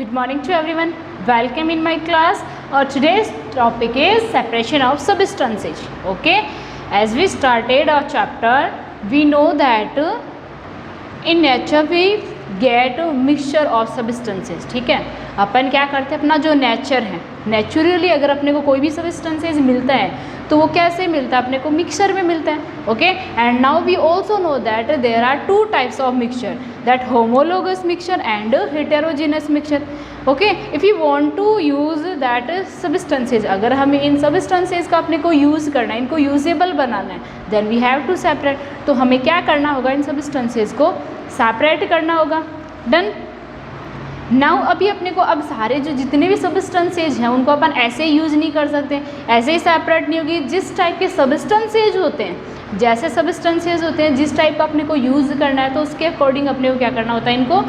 Good morning to everyone. Welcome in my class. Today's topic is separation of substances. Okay. As we started our chapter, we know that in nature we get a mixture of substances. ठीक है, अपन क्या करते हैं, अपना जो nature है, naturally अगर अपने को कोई भी सबस्टेंसेज मिलता है तो वो कैसे मिलता है, अपने को मिक्सचर में मिलता है. Okay, and now we also know that there are two types of mixture, that homologous mixture and heterogeneous mixture. Okay, if you want to use that substances, अगर हमें इन सबस्टेंसेज का अपने को यूज़ करना है, इनको यूजेबल बनाना है, then we have to separate. तो हमें क्या करना होगा, इन सबस्टेंसेज को सेपरेट करना होगा. डन. नाउ अभी अपने को अब सारे जो जितने भी सबस्टेंसेज हैं उनको अपन ऐसे यूज़ नहीं कर सकते, ऐसे ही सेपरेट नहीं होगी. जिस टाइप के सबस्टेंसेज होते हैं, जैसे सबस्टेंसेज होते हैं, जिस टाइप का अपने को यूज़ करना है तो उसके अकॉर्डिंग अपने को क्या करना होता है, इनको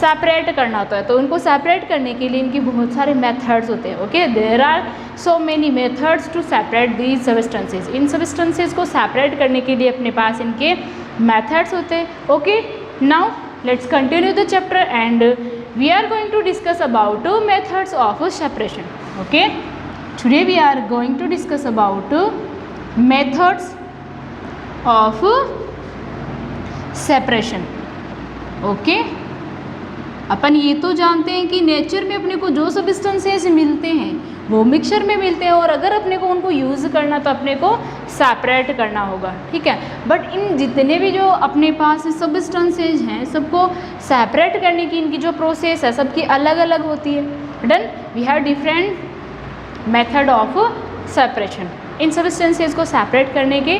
सेपरेट करना होता है. तो उनको सेपरेट करने के लिए इनकी बहुत सारे मेथड्स होते हैं. Okay, there are so many methods to separate these substances. इन सबस्टेंसेज को सेपरेट करने के लिए अपने पास इनके मेथड्स होते हैं. Okay, now let's continue the chapter and we are going to discuss about methods of separation. Okay, today we are going to discuss about methods of separation. Okay, अपन ये तो जानते हैं कि नेचर में अपने को जो सबस्टेंसेस मिलते हैं वो मिक्सचर में मिलते हैं, और अगर अपने को उनको यूज़ करना तो अपने को सेपरेट करना होगा. ठीक है, बट इन जितने भी जो अपने पास सबस्टेंसेज हैं सबको सेपरेट करने की इनकी जो प्रोसेस है सबकी अलग अलग होती है. Done. We have different method of separation. इन सबस्टेंसेज को सेपरेट करने के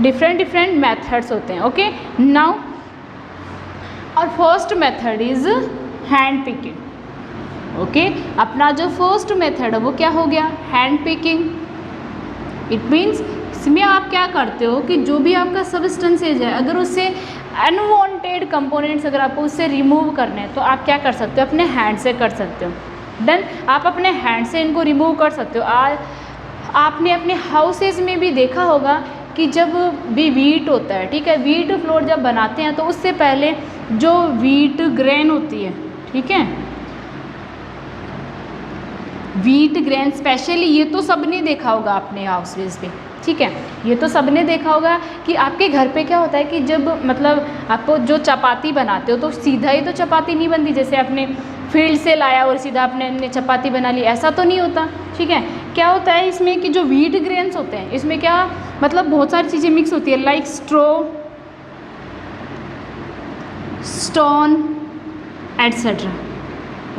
डिफरेंट मेथड्स होते हैं. ओके, नाउ और first method is hand picking. Okay, अपना जो फर्स्ट मेथड है वो क्या हो गया, हैंड पिकिंग. इट मीन्स इसमें आप क्या करते हो कि जो भी आपका सबस्टेंसेज है अगर उससे अनवांटेड कंपोनेंट्स अगर आपको उससे रिमूव करने हैं तो आप क्या कर सकते हो, अपने हैंड से कर सकते हो. डन. आप अपने हैंड से इनको रिमूव कर सकते हो. आपने अपने हाउसेज में भी देखा होगा कि जब भी वीट होता है, ठीक है, वीट फ्लोर जब बनाते हैं तो उससे पहले जो वीट ग्रेन होती है, ठीक है, वीट ग्रेन स्पेशली, ये तो सबने देखा होगा अपने हाउसेज पे. ठीक है, ये तो सबने देखा होगा कि आपके घर पे क्या होता है कि जब मतलब आपको जो चपाती बनाते हो तो सीधा ही तो चपाती नहीं बनती, जैसे आपने फील्ड से लाया और सीधा आपने चपाती बना ली, ऐसा तो नहीं होता. ठीक है, क्या होता है इसमें कि जो वीट ग्रेन्स होते हैं इसमें क्या मतलब बहुत सारी चीज़ें मिक्स होती है, लाइक स्ट्रो, स्टोन एट्सेट्रा.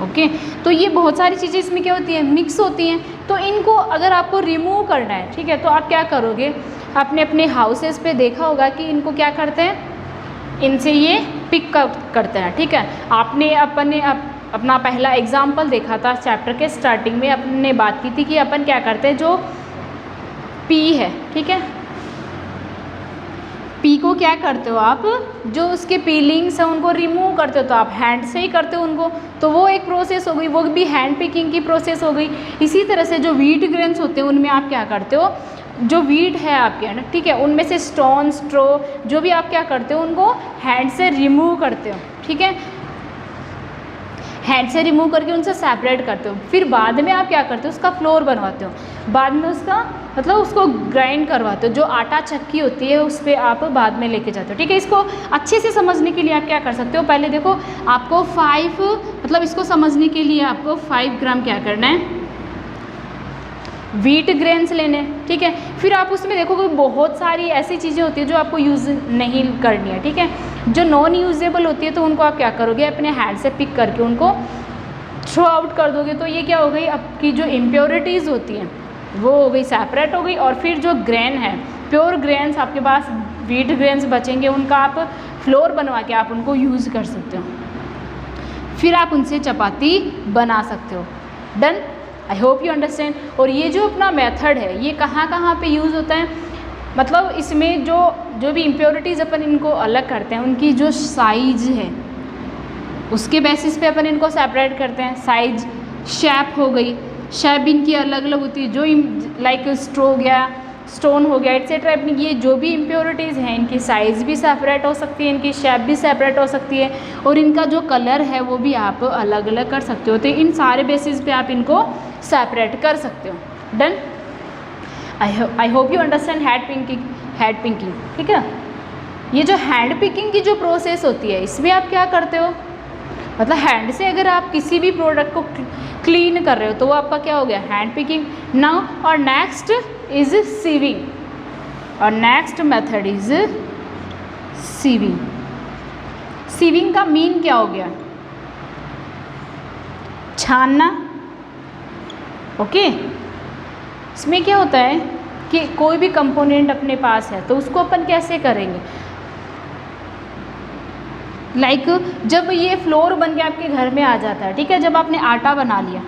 ओके, तो ये बहुत सारी चीज़ें इसमें क्या होती है, मिक्स होती हैं. तो इनको अगर आपको रिमूव करना है, ठीक है, तो आप क्या करोगे, आपने अपने हाउसेस पे देखा होगा कि इनको क्या करते हैं, इनसे ये पिक करते हैं. ठीक है, आपने अपना पहला एग्जाम्पल देखा था चैप्टर के स्टार्टिंग में, अपने बात की थी कि अपन क्या करते हैं, जो पी है, ठीक है, पी को क्या करते हो आप, जो उसके पीलिंग्स हैं उनको रिमूव करते हो तो आप हैंड से ही करते हो उनको, तो वो एक प्रोसेस हो गई, वो भी हैंड पिकिंग की प्रोसेस हो गई. इसी तरह से जो वीट ग्रेन्स होते हैं उनमें आप क्या करते हो, जो वीट है आपके अंदर, ठीक है, उनमें से स्टोन, स्ट्रो, जो भी आप क्या करते हो उनको हैंड से रिमूव करते हो. ठीक है, हैंड से रिमूव करके उनसे सेपरेट करते हो. फिर बाद में आप क्या करते हो, उसका फ्लोर बनवाते हो, बाद में उसका मतलब उसको ग्राइंड करवाते हो, जो आटा चक्की होती है उस पर आप बाद में लेके जाते हो. ठीक है, इसको अच्छे से समझने के लिए आप क्या कर सकते हो, पहले देखो आपको 5 मतलब इसको समझने के लिए आपको 5 ग्राम क्या करना है, वीट ग्रेन्स लेने. ठीक है, फिर आप उसमें देखोगे बहुत सारी ऐसी चीज़ें होती है जो आपको यूज़ नहीं करनी है. ठीक है, जो नॉन यूजेबल होती है तो उनको आप क्या करोगे, अपने हैंड से पिक करके उनको थ्रो आउट कर दोगे. तो ये क्या हो गई, आपकी जो इम्प्योरिटीज़ होती हैं वो हो गई, सेपरेट हो गई. और फिर जो ग्रेन है, प्योर ग्रेन्स आपके पास वीट ग्रेन्स बचेंगे, उनका आप फ्लोर बनवा के आप उनको यूज़ कर सकते हो, फिर आप उनसे चपाती बना सकते हो. Done. I hope you understand. और ये जो अपना मेथड है ये कहाँ कहाँ पे यूज़ होता है, मतलब इसमें जो भी इम्प्योरिटीज़ अपन इनको अलग करते हैं उनकी जो साइज है उसके बेसिस पे अपन इनको सेपरेट करते हैं. साइज, शेप हो गई, शेप इनकी अलग अलग होती है, जो लाइक स्ट्रो हो गया स्टोन हो गया एटसेट्रा, ये जो भी इम्प्योरिटीज़ हैं इनकी साइज़ भी सेपरेट हो सकती है, इनकी शेप भी सेपरेट हो सकती है, और इनका जो कलर है वो भी आप अलग अलग कर सकते हो। तो इन सारे बेसिस पे आप इनको सेपरेट कर सकते हो। Done. I hope you understand hand picking. ठीक है, ये जो हैंड पिकिंग की जो प्रोसेस होती है इसमें आप क्या करते हो, मतलब हैंड से अगर आप किसी भी प्रोडक्ट को क्लीन कर रहे हो तो वो आपका क्या हो गया, हैंड पिकिंग। नाउ और नेक्स्ट इज सीविंग, और next method is sieving. Sieving का मीन क्या हो गया, छानना। ओके, इसमें क्या होता है कि कोई भी कंपोनेंट अपने पास है तो उसको अपन कैसे करेंगे, लाइक जब ये फ्लोर बन के आपके घर में आ जाता है, ठीक है, जब आपने आटा बना लिया,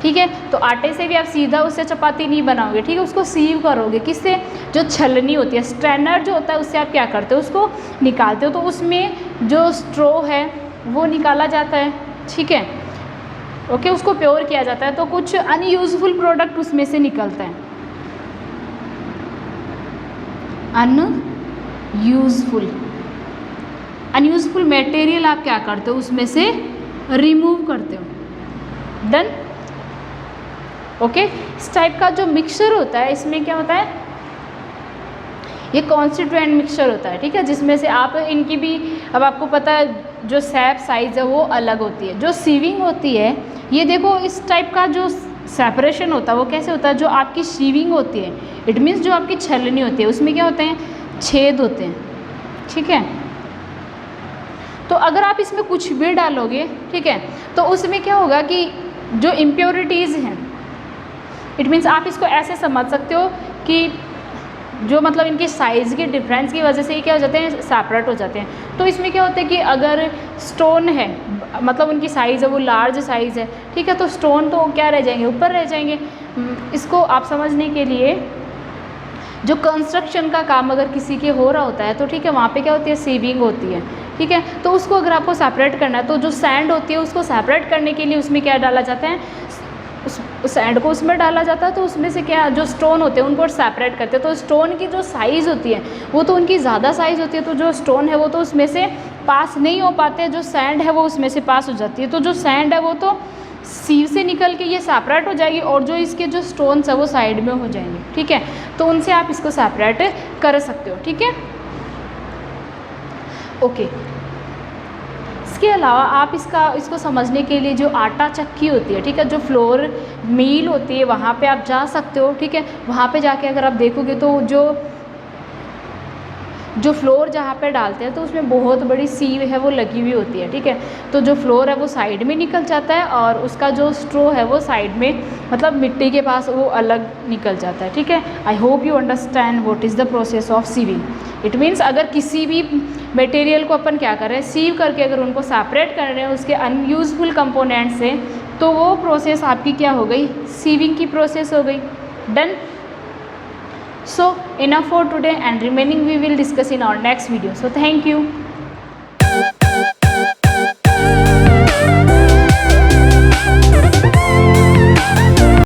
ठीक है, तो आटे से भी आप सीधा उससे चपाती नहीं बनाओगे, ठीक है, उसको सीव करोगे। किससे, जो छलनी होती है, स्ट्रेनर जो होता है, उससे आप क्या करते हो, उसको निकालते हो, तो उसमें जो स्ट्रो है वो निकाला जाता है। ठीक है, ओके, उसको प्योर किया जाता है, तो कुछ अनयूजफुल प्रोडक्ट उसमें से निकलता है, अनयूजफुल मटेरियल आप क्या करते हो, उसमें से रिमूव करते हो। डन। ओके, इस टाइप का जो मिक्सचर होता है इसमें क्या होता है, ये कॉन्स्टिट्यूएंट मिक्सचर होता है, ठीक है, जिसमें से आप इनकी भी, अब आपको पता है जो शेप साइज़ है वो अलग होती है। जो सीविंग होती है, ये देखो इस टाइप का जो सेपरेशन होता है वो कैसे होता है, जो आपकी सीविंग होती है, इट मीन्स जो आपकी छलनी होती है उसमें क्या होते हैं, छेद होते हैं। ठीक है, तो अगर आप इसमें कुछ भी डालोगे, ठीक है, तो उसमें क्या होगा कि जो इम्प्योरिटीज़ हैं, इट मीन्स आप इसको ऐसे समझ सकते हो कि जो मतलब इनके साइज़ के डिफरेंस की वजह से ये क्या हो जाते हैं, सेपरेट हो जाते हैं। तो इसमें क्या होता है कि अगर स्टोन है, मतलब उनकी साइज़ है वो लार्ज साइज़ है, ठीक है, तो स्टोन तो क्या रह जाएंगे, ऊपर रह जाएंगे। इसको आप समझने के लिए, जो कंस्ट्रक्शन का काम अगर किसी के हो रहा होता है तो ठीक है, वहाँ पे क्या होती है, सीविंग होती है। ठीक है, तो उसको अगर आपको सेपरेट करना है तो जो सैंड होती है उसको सेपरेट करने के लिए उसमें क्या डाला जाता है, उस सैंड को उसमें डाला जाता है, तो उसमें से क्या, जो स्टोन होते हैं उनको सेपरेट करते हैं। तो स्टोन की जो साइज़ होती है वो तो उनकी ज़्यादा साइज़ होती है, तो जो स्टोन है वो तो उसमें से पास नहीं हो पाते, जो सैंड है वो उसमें से पास हो जाती है। तो जो सैंड है वो तो सीव से निकल के ये सेपरेट हो जाएगी, और जो इसके जो स्टोन्स है वो साइड में हो जाएंगे। ठीक है, तो उनसे आप इसको सेपरेट कर सकते हो। ठीक है, ओके। इसके अलावा आप इसको समझने के लिए जो आटा चक्की होती है, ठीक है, जो फ्लोर मिल होती है, वहाँ पे आप जा सकते हो। ठीक है, वहाँ पे जाके अगर आप देखोगे तो जो फ्लोर जहाँ पे डालते हैं तो उसमें बहुत बड़ी सीव है वो लगी हुई होती है। ठीक है, तो जो फ्लोर है वो साइड में निकल जाता है, और उसका जो स्ट्रो है वो साइड में, मतलब मिट्टी के पास वो अलग निकल जाता है। ठीक है, I hope you understand what is the process of sieving. It means अगर किसी भी मटेरियल को अपन क्या कर रहे हैं, सीव करके अगर उनको सेपरेट कर रहे हैं उसके अनयूजफुल कंपोनेंट से, तो वो प्रोसेस आपकी क्या हो गई, सीविंग की प्रोसेस हो गई। Done. So enough for today, and remaining we will discuss in our next video. So thank you.